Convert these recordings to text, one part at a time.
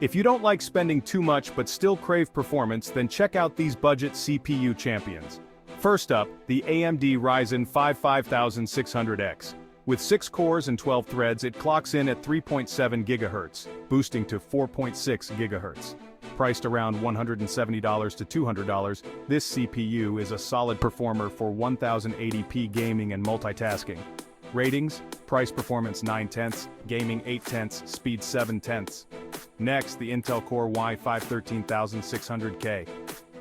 If you don't like spending too much but still crave performance, then check out these budget CPU champions. First up, the AMD Ryzen 5600X. With 6 cores and 12 threads, it clocks in at 3.7 GHz, boosting to 4.6 GHz. Priced around $170 to $200, this CPU is a solid performer for 1080p gaming and multitasking. Ratings: price performance 9/10, gaming 8/10, speed 7/10. Next, the Intel Core Y513600K.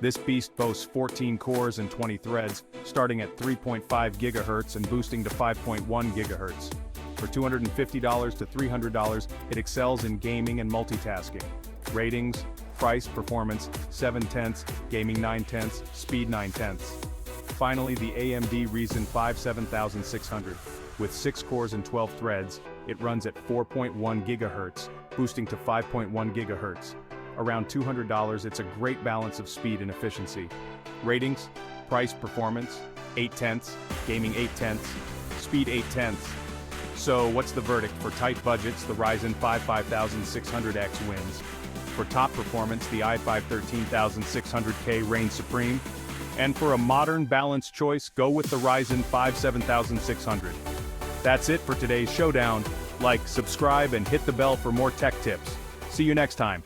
This beast boasts 14 cores and 20 threads, starting at 3.5 GHz and boosting to 5.1 GHz. For $250 to $300, it excels in gaming and multitasking. Ratings: price performance 7/10, gaming 9/10, speed 9/10. Finally, the AMD Ryzen 7600. With 6 cores and 12 threads, it runs at 4.1 GHz, boosting to 5.1 GHz. Around $200, it's a great balance of speed and efficiency. Ratings: price performance 8/10, gaming 8/10, speed 8/10. So what's the verdict? For tight budgets, the Ryzen 5600X wins. For top performance, the i5 13600K reigns supreme. And for a modern, balanced choice, go with the Ryzen 7600. That's it for today's showdown. Like, subscribe, and hit the bell for more tech tips. See you next time.